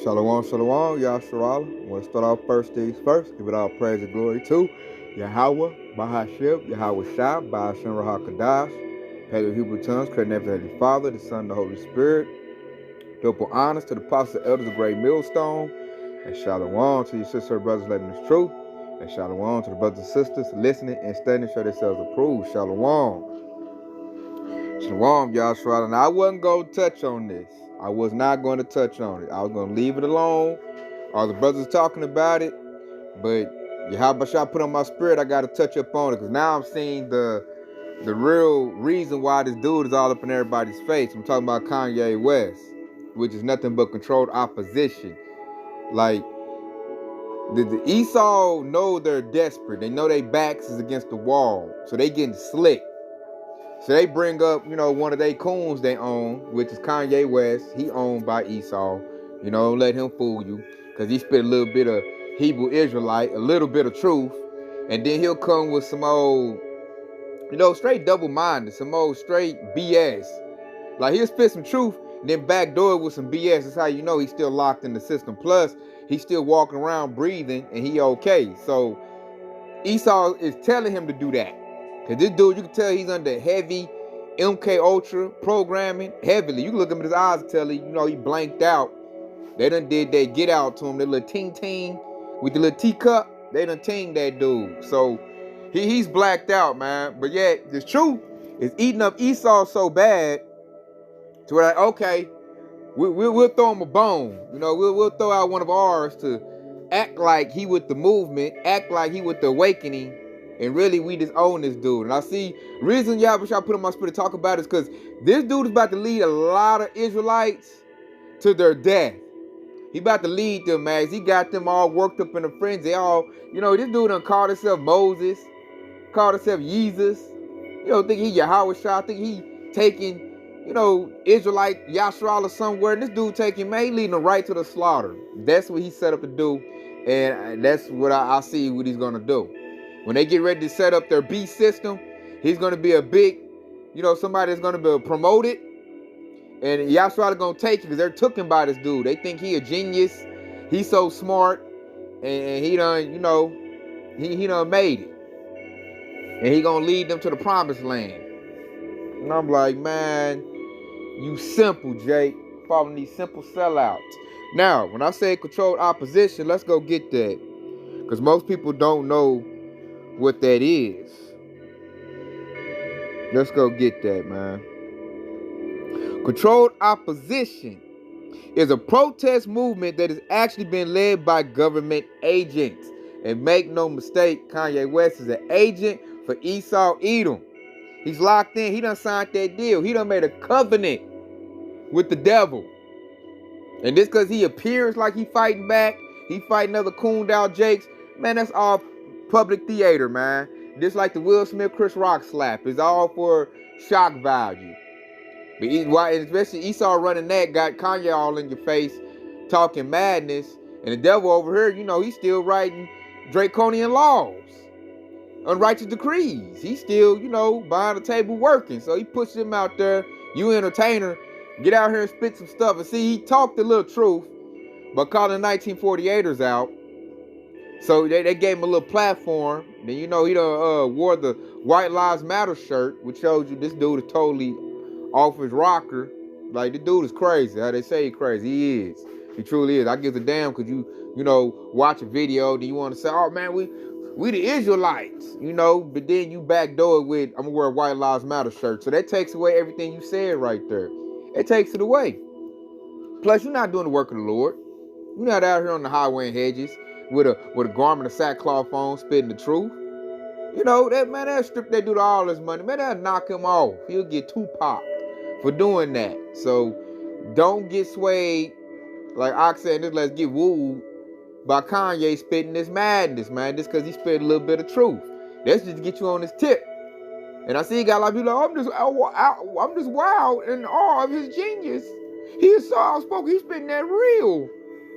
Shalom, shalom, Yahshua. I want to start off first things first. Give it all praise and glory to Yahweh, Bahashib, Yahweh Shah, Bahashem Rahakadash. Pay the Hebrew tongues, credit never to the Father, the Son, and the Holy Spirit. Double honors to the apostles, elders of Great Millstone. And shalom to your sister, brothers, living this truth. And shalom to the brothers and sisters listening and studying, show themselves approved. Shalom. Shalom, Yahshua. Now, I wasn't going to touch on this. I was not going to touch on it. I was going to leave it alone. All the brothers talking about it. But Yahabashah put on my spirit, I got to touch up on it. Because now I'm seeing the real reason why this dude is all up in everybody's face. I'm talking about Kanye West, which is nothing but controlled opposition. Like, the Esau know they're desperate. They know their backs is against the wall. So they getting slick. So they bring up, one of their coons they own, which is Kanye West. He owned by Esau. Don't let him fool you. Because he spit a little bit of Hebrew Israelite, a little bit of truth. And then he'll come with some old, straight double-minded, some old straight BS. Like, he'll spit some truth, and then backdoor it with some BS. That's how you know he's still locked in the system. Plus, he's still walking around breathing, and he okay. So, Esau is telling him to do that. Because this dude, you can tell he's under heavy MK Ultra programming, heavily. You can look at him in his eyes and tell he blanked out. They done did that get out to him, the little ting with the little teacup. They done ting that dude. So he's blacked out, man. But yet, the truth is eating up Esau so bad to where, like, okay, we'll throw him a bone. We'll throw out one of ours to act like he with the movement, act like he with the awakening. And really, we just own this dude. And I see, reason Yahweh put on my spirit to talk about it is because this dude is about to lead a lot of Israelites to their death. He about to lead them, man. He got them all worked up in a frenzy. They all, this dude done called himself Moses, called himself Jesus. Think he Yahweh Shah. Think he taking, Israelite Yahshua somewhere. And this dude taking, man, he leading them right to the slaughter. That's what he set up to do. And that's what I see what he's going to do. When they get ready to set up their beast system, he's going to be a big, somebody that's going to be promoted. And Yahshua is going to take it because they're taken by this dude. They think he a genius. He's so smart. And he done, he done made it. And he going to lead them to the promised land. And I'm like, man, you simple, Jake. Following these simple sellouts. Now, when I say controlled opposition, let's go get that. Because most people don't know what that is. Let's go get that, man. Controlled opposition is a protest movement that has actually been led by government agents. And make no mistake, Kanye West is an agent for Esau Edom. He's locked in. He done signed that deal. He done made a covenant with the devil. And this because he appears like he fighting back. He fighting other cooned out Jakes. Man, that's all public theater, man. Just like the Will Smith Chris Rock slap. It's all for shock value. But especially Esau running that got Kanye all in your face talking madness. And the devil over here, he's still writing draconian laws, unrighteous decrees. He's still, behind the table working. So he pushes him out there. You entertainer, get out here and spit some stuff. And see, he talked a little truth by calling 1948ers out. So they gave him a little platform. Then he done wore the White Lives Matter shirt, which shows you this dude is totally off his rocker. Like, this dude is crazy. How they say he's crazy. He is. He truly is. I give a damn because you watch a video, then you want to say, oh man, we the Israelites, but then you backdoor it with, I'm gonna wear a White Lives Matter shirt. So that takes away everything you said right there. It takes it away. Plus, you're not doing the work of the Lord. You're not out here on the highway and hedges with a garment of sackcloth on, spitting the truth. That strip that dude all his money. Man, that'll knock him off. He'll get Tupac for doing that. So don't get swayed, like Ox said, this let's get wooed by Kanye spitting this madness, man. Just because he spit a little bit of truth. That's just to get you on his tip. And I see a guy like, I'm just wild in awe of his genius. He is so outspoken. He's spitting that real.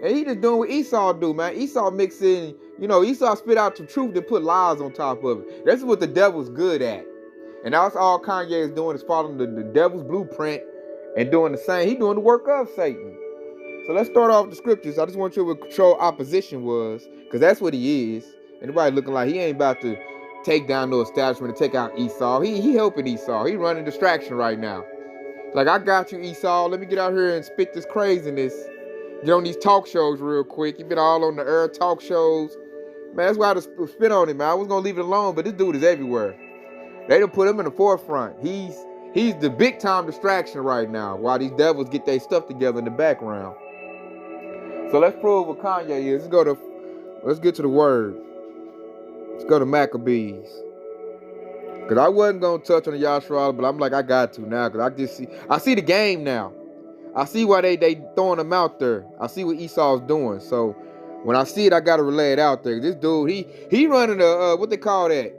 And he just doing what Esau do, man. Esau mix in, Esau spit out the truth and put lies on top of it. That's what the devil's good at. And that's all Kanye is doing, is following the devil's blueprint and doing the same. He doing the work of Satan. So let's start off with the scriptures. I just want you to control opposition was, because that's what he is. Anybody looking like he ain't about to take down no establishment and take out Esau. He helping Esau. He running distraction right now. Like, I got you, Esau. Let me get out here and spit this craziness. Get on these talk shows real quick. You been all on the air talk shows. Man, that's why I just spit on him, man. I was going to leave it alone, but this dude is everywhere. They done put him in the forefront. He's the big-time distraction right now while these devils get their stuff together in the background. So let's prove what Kanye is. Let's get to the word. Let's go to Maccabees. Because I wasn't going to touch on the Yashar, but I'm like, I got to now. Because I see the game now. I see why they throwing him out there. I see what Esau's doing. So when I see it, I got to relay it out there. This dude, he running a, what they call that?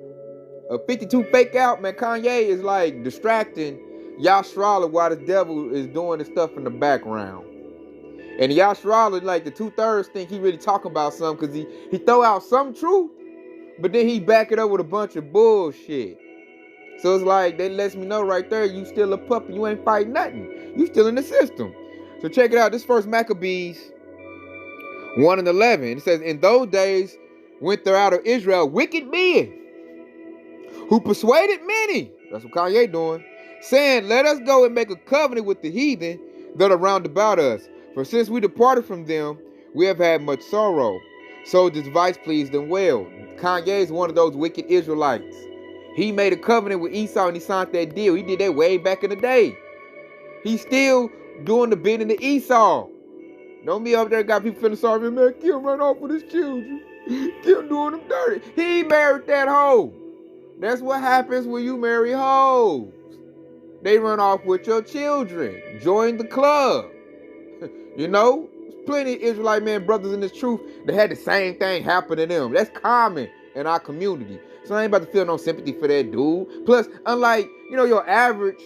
A 52 fake out, man. Kanye is like distracting Yashar while the devil is doing the stuff in the background. And Yashar, like the 2/3 think he really talking about something because he throw out some truth, but then he back it up with a bunch of bullshit. So it's like, that lets me know right there, you still a puppy. You ain't fighting nothing. You still in the system. So check it out. This first Maccabees 1:11. It says, in those days went there out of Israel wicked men who persuaded many. That's what Kanye doing. Saying, let us go and make a covenant with the heathen that are round about us. For since we departed from them, we have had much sorrow. So this advice pleased them well. Kanye is one of those wicked Israelites. He made a covenant with Esau and he signed that deal. He did that way back in the day. He's still doing the bidding to Esau. Don't be up there got people feeling sorry for him. Man, Kim run off with his children. Kim doing them dirty. He married that hoe. That's what happens when you marry hoes. They run off with your children. Join the club. You know? There's plenty of Israelite men, brothers in this truth that had the same thing happen to them. That's common in our community. So I ain't about to feel no sympathy for that dude. Plus, unlike, your average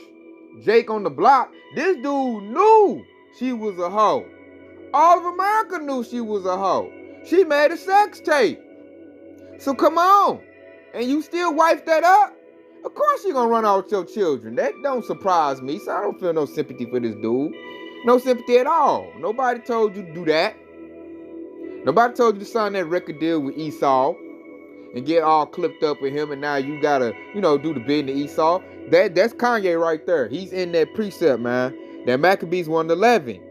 Jake on the block, this dude knew she was a hoe. All of America knew she was a hoe. She made a sex tape. So come on. And you still wipe that up? Of course you're going to run out with your children. That don't surprise me. So I don't feel no sympathy for this dude. No sympathy at all. Nobody told you to do that. Nobody told you to sign that record deal with Esau and get all clipped up with him, and now you gotta, do the bidding to Esau. That's Kanye right there. He's in that precept, man. That Maccabees 1:11.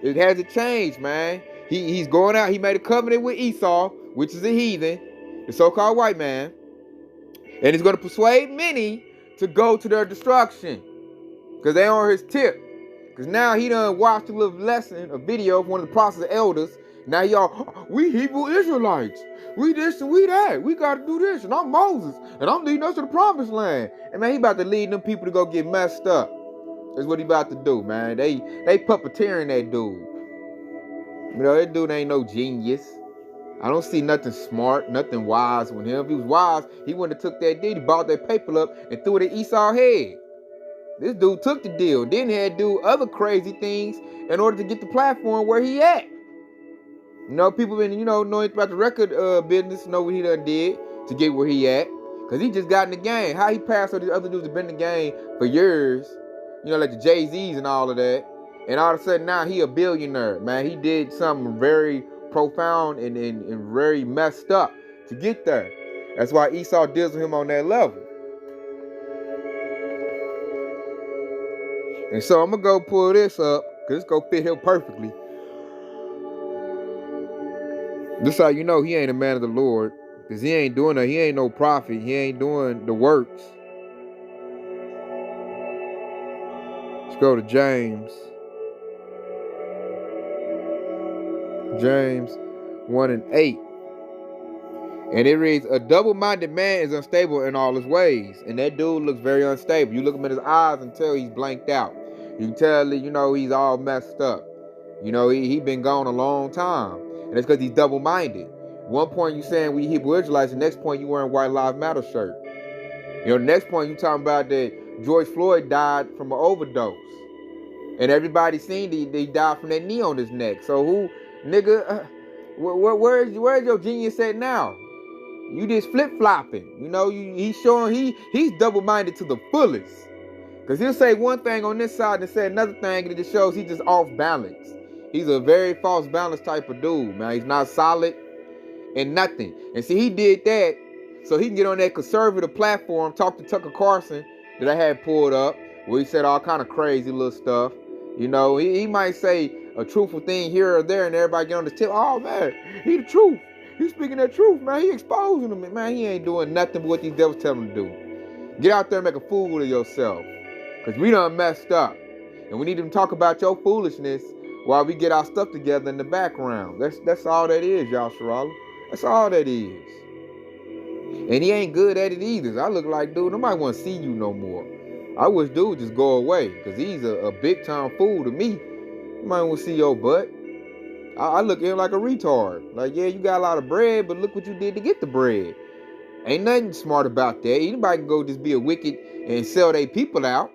It hasn't changed, man. He's going out. He made a covenant with Esau, which is a heathen, the so-called white man, and he's going to persuade many to go to their destruction because they on his tip. Because now he done watched a little lesson, a video of one of the prophets elders. Now y'all, we Hebrew Israelites. We this and we that. We got to do this. And I'm Moses. And I'm leading us to the promised land. And man, he about to lead them people to go get messed up. That's what he about to do, man. They puppeteering that dude. That dude ain't no genius. I don't see nothing smart, nothing wise with him. If he was wise, he wouldn't have took that deal. He bought that paper up and threw it at Esau's head. This dude took the deal. Then he had to do other crazy things in order to get the platform where he at. People been, knowing about the record business, know what he done did to get where he at. Because he just got in the game. How he passed all these other dudes that been in the game for years. Like the Jay-Z's and all of that. And all of a sudden now he a billionaire, man. He did something very profound and very messed up to get there. That's why Esau deals with him on that level. And so I'm going to go pull this up because it's going to fit him perfectly. This how you know he ain't a man of the Lord, because he ain't doing that. He ain't no prophet. He ain't doing the works. Let's go to James. James 1:8. And it reads, a double-minded man is unstable in all his ways. And that dude looks very unstable. You look him in his eyes and tell he's blanked out. You can tell, he's all messed up. He been gone a long time. And it's because he's double-minded. One point you saying we Hebrew Israelites, the next point you wearing White Lives Matter shirt. The next point you talking about that George Floyd died from an overdose. And everybody seen he died from that knee on his neck. So who, nigga, where's your genius at now? You just flip-flopping. He's showing he's double-minded to the fullest. Because he'll say one thing on this side and say another thing, and it just shows he's just off balance. He's a very false balance type of dude, man. He's not solid in nothing. And see, he did that so he can get on that conservative platform, talk to Tucker Carlson that I had pulled up, where he said all kind of crazy little stuff. You know, he might say a truthful thing here or there, and everybody get on the tip. Oh man, he the truth. He's speaking the truth, man. He exposing them, man. He ain't doing nothing but what these devils tell him to do. Get out there and make a fool of yourself, cause we done messed up, and we need to talk about your foolishness while we get our stuff together in the background. That's all that is, y'all, Sharala. That's all that is. And he ain't good at it either. I look like, dude, nobody want to see you no more. I wish dude just go away, because he's a big time fool to me. Nobody want to see your butt. I look at him like a retard. Like, yeah, you got a lot of bread, but look what you did to get the bread. Ain't nothing smart about that. Anybody can go just be a wicked and sell their people out,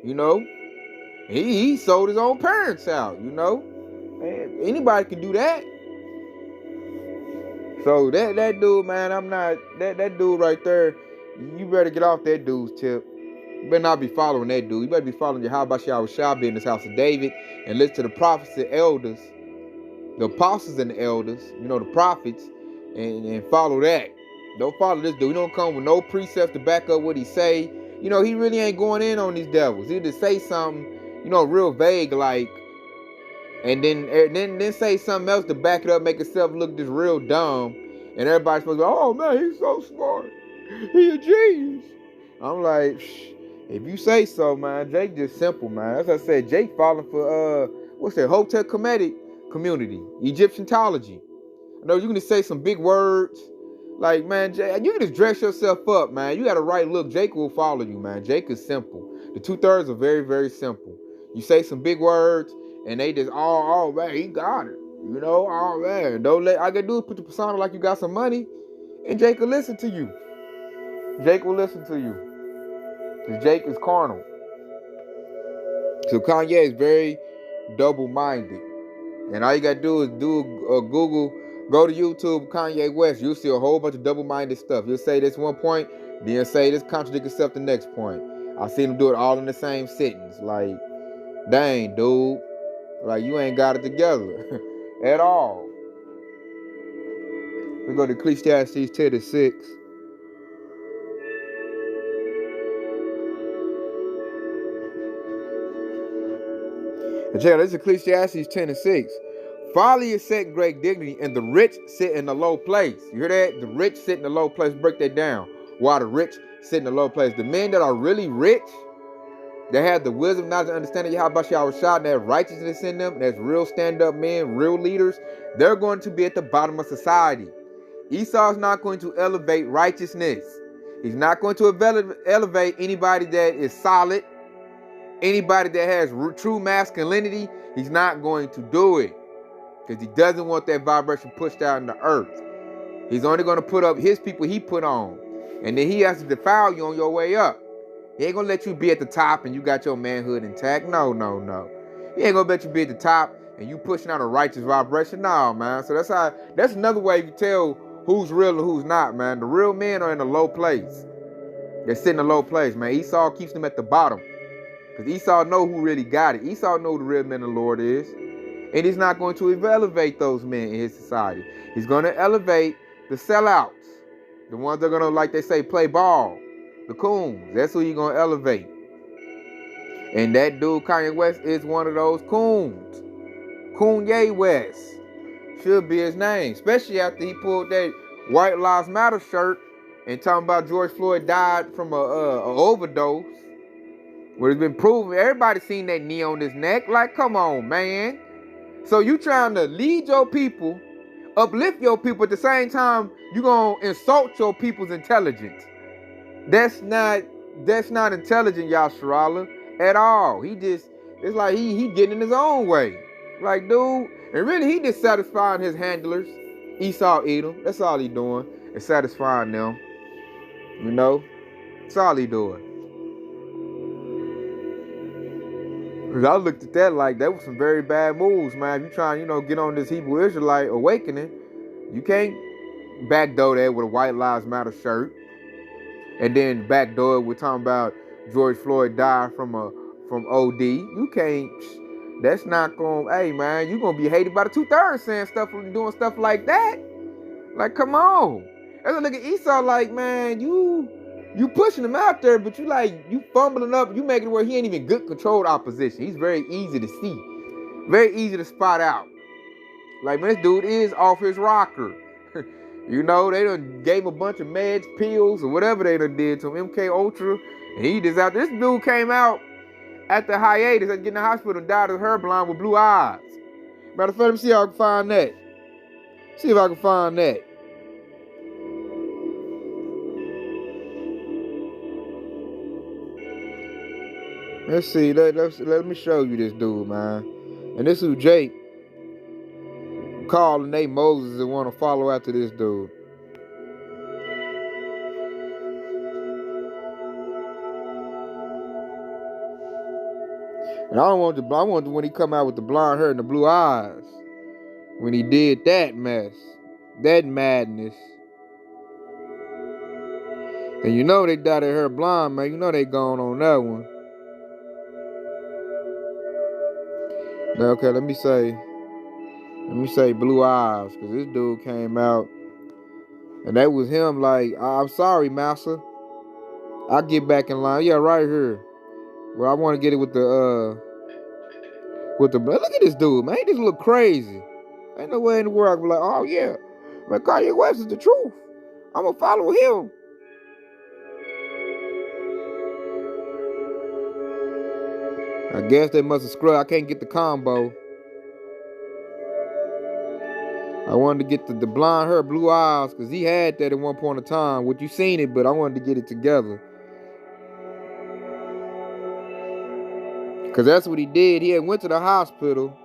you know. He sold his own parents out, you know. Man, anybody can do that. So that dude, man, I'm not, that dude right there, you better get off that dude's tip. You better not be following that dude. You better be following Yahweh Shah in this house of David, and listen to the prophets and elders, the apostles and the elders, you know, the prophets, and follow that. Don't follow this dude. He don't come with no precepts to back up what he say. You know, he really ain't going in on these devils. He just say something, you know, real vague, like, and then say something else to back it up, make himself look just real dumb, and everybody's supposed to go, oh man, he's so smart, he a genius. I'm like, if you say so, man. Jake just simple, man. As I said, Jake falling for what's that, Hotel Comedic Community, Egyptianology. I know you can just say some big words, like, man, Jake, you can just dress yourself up, man. You got a right look, Jake will follow you, man. Jake is simple. The 2/3 are very, very simple. You say some big words, and they just, oh man, he got it. You know, oh man, don't let, all I gotta do is put the persona like you got some money, and Jake will listen to you. Jake will listen to you. Because Jake is carnal. So Kanye is very double-minded. And all you gotta do is do Google, go to YouTube, Kanye West. You'll see a whole bunch of double-minded stuff. You'll say this one point, then say this contradict itself the next point. I seen him do it all in the same sentence. Like, dang, dude. Like, you ain't got it together at all. We go to Ecclesiastes 10:6. And check out, this is Ecclesiastes 10:6. Folly is set in great dignity, and the rich sit in a low place. You hear that? The rich sit in a low place. Break that down. Why the rich sit in a low place? The men that are really rich, that have the wisdom, knowledge, and understanding of Yahweh Shah, and that righteousness in them, that's real stand-up men, real leaders, they're going to be at the bottom of society. Esau is not going to elevate righteousness. He's not going to elevate anybody that is solid, anybody that has true masculinity. He's not going to do it, because he doesn't want that vibration pushed out in the earth. He's only going to put up his people he put on, and then he has to defile you on your way up. He ain't gonna let you be at the top and you got your manhood intact. No. He ain't gonna let you be at the top and you pushing out a righteous vibration. No, man. So that's another way you tell who's real and who's not, man. The real men are in a low place. They sit in a low place, man. Esau keeps them at the bottom, because Esau know who really got it. Esau know who the real men of the Lord is. And he's not going to elevate those men in his society. He's going to elevate the sellouts, the ones that are going to, like they say, play ball. The coons, that's who you're going to elevate. And that dude, Kanye West, is one of those coons. Kanye West should be his name. Especially after he pulled that White Lives Matter shirt and talking about George Floyd died from a overdose. Where it's been proven, everybody seen that knee on his neck. Like, come on, man. So you trying to lead your people, uplift your people, at the same time, you going to insult your people's intelligence. That's not intelligent, Yasharala, at all. It's like he getting in his own way. Like, dude, and really he just satisfying his handlers, Esau, Edom. That's all he doing, is satisfying them. You know? That's all he doing. Because I looked at that like that was some very bad moves, man. If you trying, get on this Hebrew Israelite awakening, you can't backdoor that with a White Lives Matter shirt. And then backdoor, we're talking about George Floyd died from OD. You can't That's not gonna, hey man, you gonna be hated by the 2/3 saying stuff, doing stuff like that. Like, come on. That's a look at Esau like, man, you pushing him out there, but you fumbling up, you making it where he ain't even good controlled opposition. He's very easy to see. Very easy to spot out. Like, man, this dude is off his rocker. You know, they done gave him a bunch of meds, pills, or whatever they done did to him, MK Ultra, and he just out there. This dude came out at the hiatus, at getting in the hospital, and died of Herblind with blue eyes. Matter of fact, let me see if I can find that. See if I can find that. Let's see. Let me show you this dude, man. And this is who Jake calling Nate Moses and want to follow after this dude. And I want when he come out with the blonde hair and the blue eyes. When he did that mess. That madness. And you know they dyed their hair blonde, man. You know they gone on that one. Now, okay, let me say blue eyes, because this dude came out and that was him like, I'm sorry, massa. I'll get back in line. Yeah, right here. Well, I want to get it with the look at this dude, man. He just look crazy. Ain't no way in the world I can be like, oh yeah, man, Kanye West is the truth. I'm gonna follow him. I guess they must have scrubbed. I can't get the combo. I wanted to get the blonde hair, blue eyes, because he had that at one point in time. What you seen it, but I wanted to get it together. Because that's what he did. He had went to the hospital,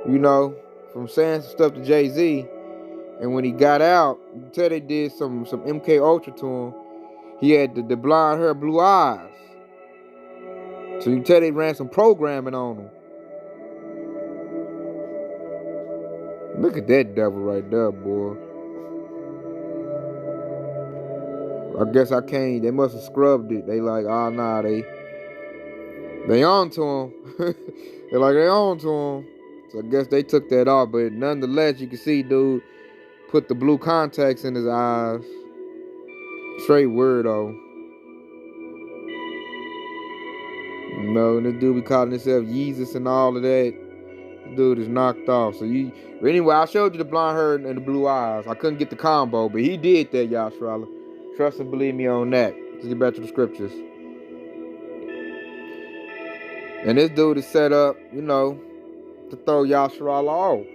you know, from saying some stuff to Jay-Z. And when he got out, you can tell they did some MK Ultra to him. He had the blonde hair, blue eyes. So you can tell they ran some programming on him. Look at that devil right there, boy. I guess I can't. They must have scrubbed it. They like, oh nah, they on to him. They're like, they on to him. So I guess they took that off. But nonetheless, you can see dude put the blue contacts in his eyes. Straight weirdo. You know, and this dude be calling himself Yeezus and all of that. This dude is knocked off. So anyway, I showed you the blonde hair and the blue eyes. I couldn't get the combo, but he did that, Yashrala. Trust and believe me on that. Let's get back to the scriptures. And this dude is set up, you know, to throw Yashrala off.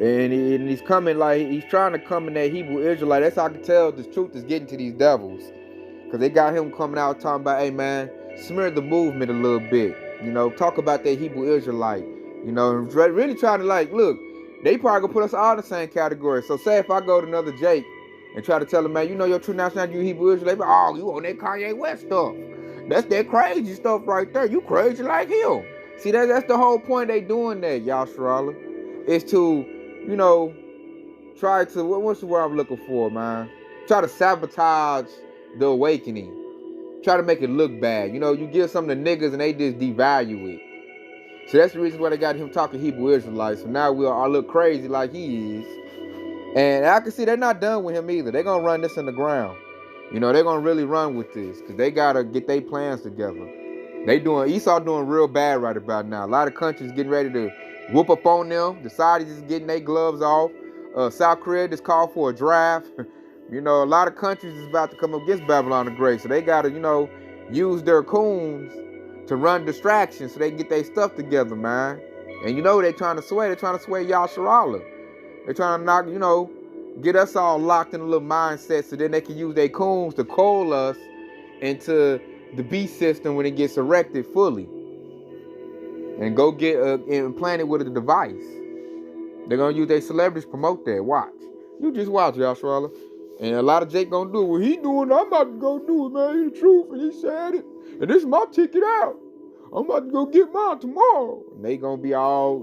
And he's coming like, he's trying to come in that Hebrew Israelite. That's how I can tell the truth is getting to these devils. Because they got him coming out talking about, hey man, smear the movement a little bit. You know, talk about that Hebrew Israelite. You know, really trying to like, look, they probably gonna put us all in the same category. So say if I go to another Jake and try to tell him, man, you know your true nationality, you Hebrew Israelite, but oh, you on that Kanye West stuff. That's that crazy stuff right there. You crazy like him. See, that's the whole point they doing that, Yashrala. Is to, you know, try to, what's the word I'm looking for, man? Try to sabotage the awakening. Try to make it look bad. You know, you give something to niggas and they just devalue it. So that's the reason why they got him talking Hebrew Israelites. So now we all look crazy like he is. And I can see they're not done with him either. They're going to run this in the ground. You know, they're going to really run with this because they got to get their plans together. Esau doing real bad right about now. A lot of countries getting ready to whoop up on them. The Saudis is getting their gloves off. South Korea just called for a draft. You know, a lot of countries is about to come up against Babylon the Great. So they got to, you know, use their coons to run distractions so they can get their stuff together, man. And you know they're trying to sway. They're trying to sway Yashrala. They're trying to knock, you know, get us all locked in a little mindset so then they can use their coons to coal us into the beast system when it gets erected fully. And go get implanted with a device. They're going to use their celebrities to promote that. Watch. You just watch, Yashrala. And a lot of Jake gonna do what he doing. I'm about to go do it, man. He the truth, and he said it. And this is my ticket out. I'm about to go get mine tomorrow. And they gonna be all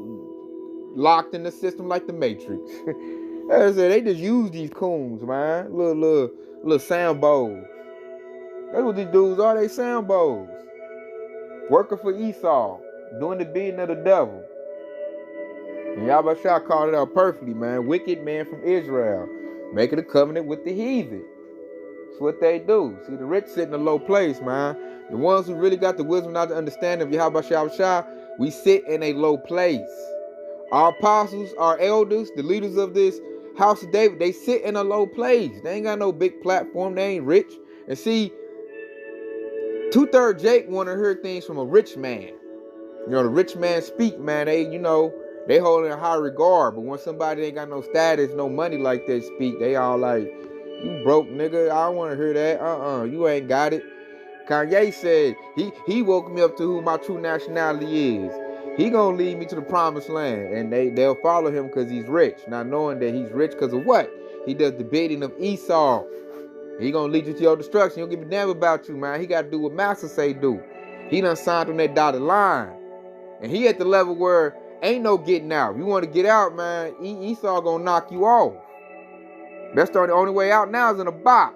locked in the system like the Matrix. As I said, they just use these coons, man. Little sound bowls. That's what these dudes are. They sound bowls. working for Esau, doing the bidding of the devil. And Yahweh called it out perfectly, man. Wicked man from Israel, making a covenant with the heathen. That's what they do. See, the rich sit in a low place, man. The ones who really got the wisdom, not the understanding of Yahweh, we sit in a low place. Our apostles, our elders, the leaders of this house of David, they sit in a low place. They ain't got no big platform. They ain't rich. And see, 2/3 Jake want to hear things from a rich man. You know, the rich man speak, man. They, they hold in a high regard. But when somebody ain't got no status, no money like that speak, they all like, you broke, nigga. I don't want to hear that. You ain't got it. Kanye said he woke me up to who my true nationality is. He gonna lead me to the promised land, and they'll follow him because he's rich, not knowing that he's rich because of what? He does the bidding of Esau. He gonna lead you to your destruction. He don't give a damn about you, man. He got to do what Master say do. He done signed on that dotted line, and he at the level where ain't no getting out. If you want to get out, man, Esau gonna knock you off. That's the only way out now is in a box.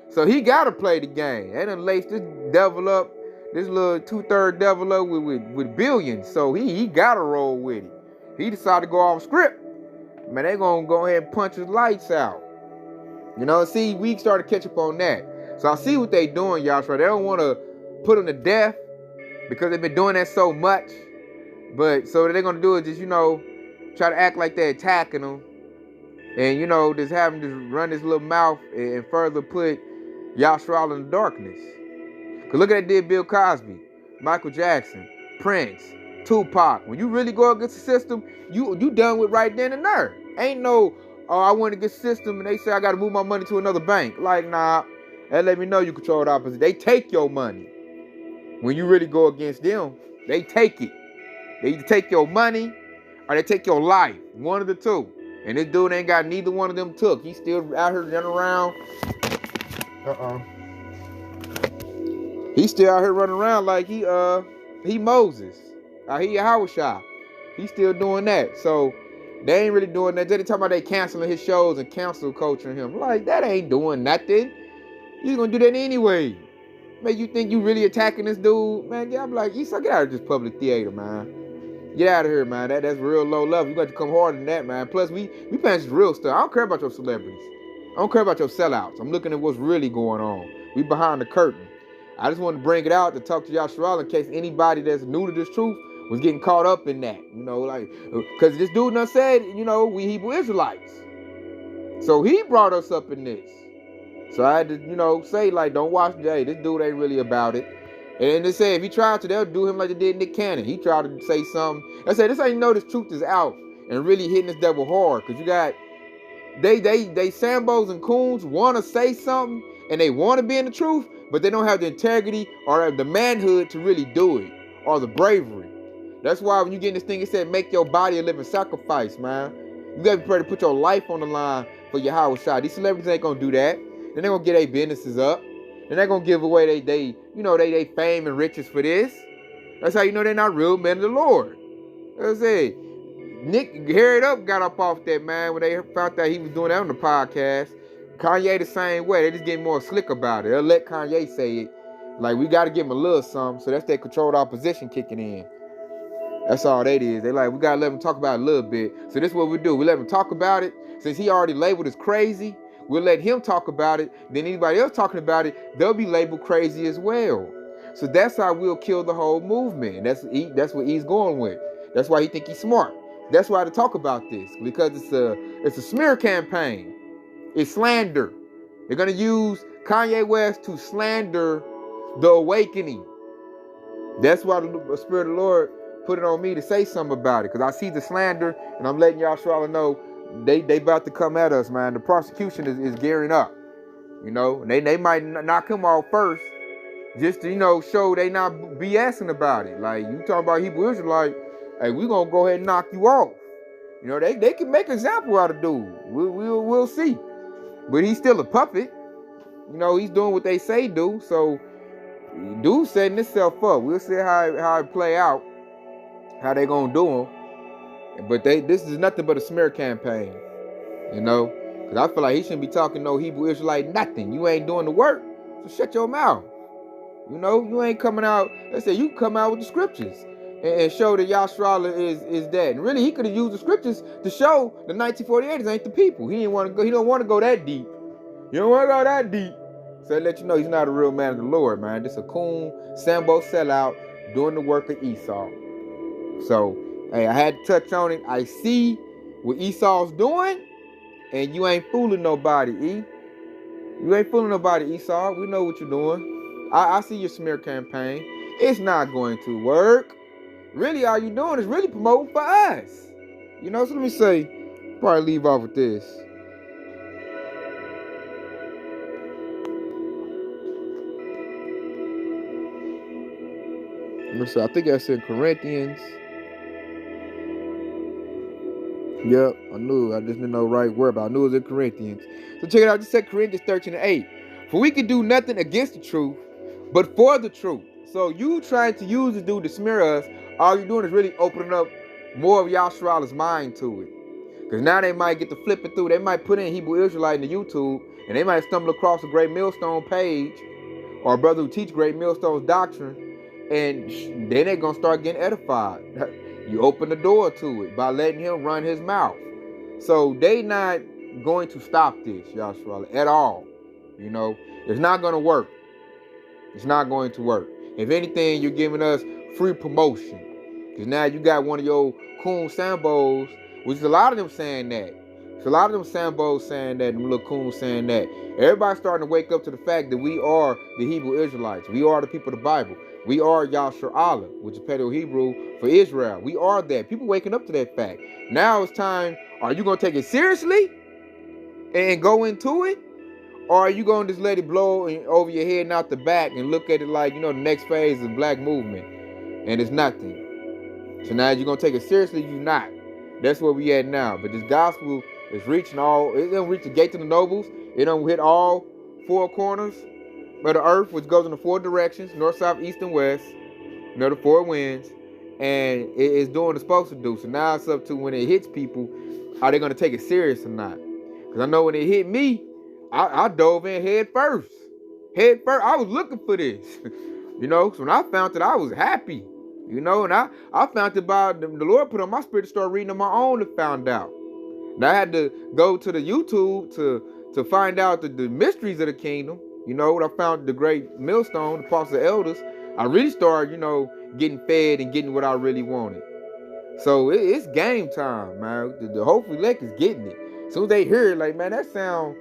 So he gotta play the game. They done laced this devil up, this little 2/3 devil up with billions. So he gotta roll with it. He decided to go off script. Man, they gonna go ahead and punch his lights out. See, we started to catch up on that. So I see what they doing, y'all. They don't want to put him to death because they've been doing that so much. But so what they're gonna do is just, try to act like they're attacking him. And, just have him just run his little mouth and further put Yashua in the darkness. Because look at that did Bill Cosby, Michael Jackson, Prince, Tupac. When you really go against the system, you done with right then and there. Ain't no, I went against the system and they say I got to move my money to another bank. Like, nah, that let me know you control the opposite. They take your money. When you really go against them, they take it. They either take your money or they take your life. One of the two. And this dude ain't got neither one of them took. He's still out here running around. He's still out here running around like he Moses. He Yahushua. He's still doing that. So they ain't really doing that. They talking about they canceling his shows and cancel culturing him. Like, that ain't doing nothing. You gonna do that anyway. Make you think you really attacking this dude? Man, yeah, I'm like, Esau, get out of this public theater, man. Get out of here, man. That's real low level. You got to come harder than that, man. Plus, we paying some real stuff. I don't care about your celebrities. I don't care about your sellouts. I'm looking at what's really going on. We behind the curtain. I just wanted to bring it out to talk to Yashua in case anybody that's new to this truth was getting caught up in that. Because this dude done said, we Hebrew Israelites. So he brought us up in this. So I had to, say, like, don't watch Jay. This dude ain't really about it. And they say if he tried to, they'll do him like they did Nick Cannon. He tried to say something. I say this ain't this truth is out and really hitting this devil hard. Because you got, they Sambos and Coons want to say something and they want to be in the truth, but they don't have the integrity or the manhood to really do it or the bravery. That's why when you get in this thing, it said make your body a living sacrifice, man. You got to be prepared to put your life on the line for Yahushua. These celebrities ain't going to do that. Then they're going to get their businesses up. And they're going to give away they fame and riches for this. That's how you know they're not real men of the Lord. That's it. Nick Harried Up got up off that, man, when they found out he was doing that on the podcast. Kanye the same way. They just getting more slick about it. They'll let Kanye say it. Like, we got to give him a little something. So that's their controlled opposition kicking in. That's all that is. They like, we got to let him talk about it a little bit. So this is what we do. We let him talk about it. Since he already labeled as crazy, we'll let him talk about it. Then anybody else talking about it, they'll be labeled crazy as well. So that's how we'll kill the whole movement. That's what he's going with. That's why he think he's smart. That's why to talk about this, because it's a smear campaign. It's slander. They're gonna use Kanye West to slander the awakening. That's why the Spirit of the Lord put it on me to say something about it, because I see the slander, and I'm letting y'all know they about to come at us, man. The prosecution is gearing up, and they might knock him off first, just to show they not BSing about it. Like, you talking about Hebrew Israelite, hey, we gonna go ahead and knock you off. They can make an example out of dude. We'll see, but he's still a puppet. He's doing what they say do. So dude setting himself up. We'll see how it play out, how they gonna do him. But this is nothing but a smear campaign, because I feel like he shouldn't be talking no Hebrew Israelite nothing. You ain't doing the work, so shut your mouth. You know, you ain't coming out. Let's say you come out with the scriptures and show that Yasharala is that. And really, he could have used the scriptures to show the 1948ers ain't the people. He didn't want to go. He don't want to go that deep. You don't want to go that deep. So they let you know he's not a real man of the Lord, man. This a coon Sambo sellout doing the work of Esau. So, hey, I had to touch on it. I see what Esau's doing, and you ain't fooling nobody, E. You ain't fooling nobody, Esau. We know what you're doing. I see your smear campaign. It's not going to work. Really, all you doing is really promoting for us. You know, so let me say, probably leave off with this. Let me see, I think that's in Corinthians. Yep, I knew. I just didn't know the right word, but I knew it was in Corinthians. So check it out. Just said Corinthians 13:8. For we can do nothing against the truth, but for the truth. So you trying to use this dude to smear us, all you're doing is really opening up more of Yasharala's mind to it. Because now they might get to flipping through. They might put in Hebrew Israelite into YouTube, and they might stumble across a Great Millstone page or a brother who teach Great Millstone's doctrine, and then they're going to start getting edified. You open the door to it by letting him run his mouth. So they not going to stop this, Yasharala, at all. You know, it's not going to work. It's not going to work. If anything, you're giving us free promotion. Because now you got one of your coon Sambos, which is a lot of them saying that. It's a lot of them Sambos saying that, them little coons saying that. Everybody's starting to wake up to the fact that we are the Hebrew Israelites. We are the people of the Bible. We are Yasharala, which is Paleo-Hebrew for Israel. We are that. People waking up to that fact. Now it's time, are you going to take it seriously and go into it? Or are you going to just let it blow over your head and out the back and look at it like, you know, the next phase of black movement and it's nothing? So now you're going to take it seriously, you're not. That's where we at now. But this gospel is reaching all, it don't reach the gate to the nobles. It don't hit all four corners of the earth, which goes in the four directions, north, south, east, and west. You know, the four winds. And it's doing what it's supposed to do. So now it's up to when it hits people, are they going to take it serious or not? Because I know when it hit me, I dove in head first. Head first. I was looking for this. You know, so when I found it, I was happy. You know, and I found it by the Lord put on my spirit to start reading on my own and found out. And I had to go to the YouTube to find out the mysteries of the kingdom. You know, when I found the great millstone, the Apostle of Elders, I really started, you know, getting fed and getting what I really wanted. So it's game time, man. The hopefully elect is getting it. As soon as they hear it, like, man, that sound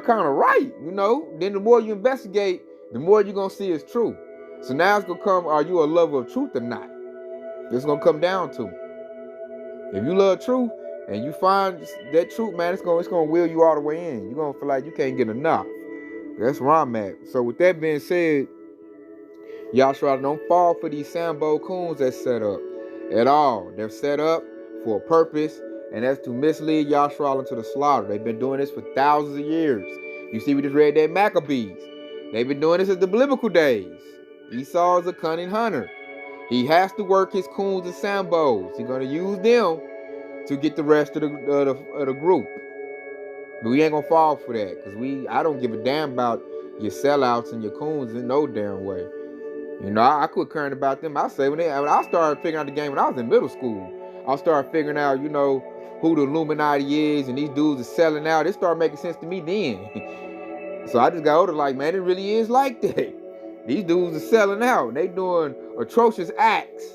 kind of right, you know. Then the more you investigate, the more you're going to see it's true. So now it's going to come, are you a lover of truth or not? It's going to come down to. If you love truth and you find that truth, man, it's going to wheel you all the way in. You're going to feel like you can't get enough. That's where I'm at. So with that being said, Yasharala, don't fall for these Sambo coons that's set up at all. They're set up for a purpose, and that's to mislead Yasharala into the slaughter. They've been doing this for thousands of years. You see, we just read that Maccabees. They've been doing this since the biblical days. Esau is a cunning hunter. He has to work his coons and Sambos. He's going to use them to get the rest of the group. But we ain't going to fall for that, because I don't give a damn about your sellouts and your coons in no damn way. You know, I quit caring about them. I say when I started figuring out the game when I was in middle school, I started figuring out, you know, who the Illuminati is and these dudes are selling out. It started making sense to me then. So I just got older, like, man, it really is like that. These dudes are selling out. They doing atrocious acts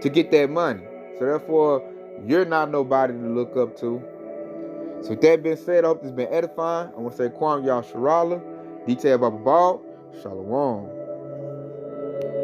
to get that money. So therefore, you're not nobody to look up to. So with that being said, I hope this has been edifying. I want to say Kwam Yasharala, Detail Baba Ball, Shalom.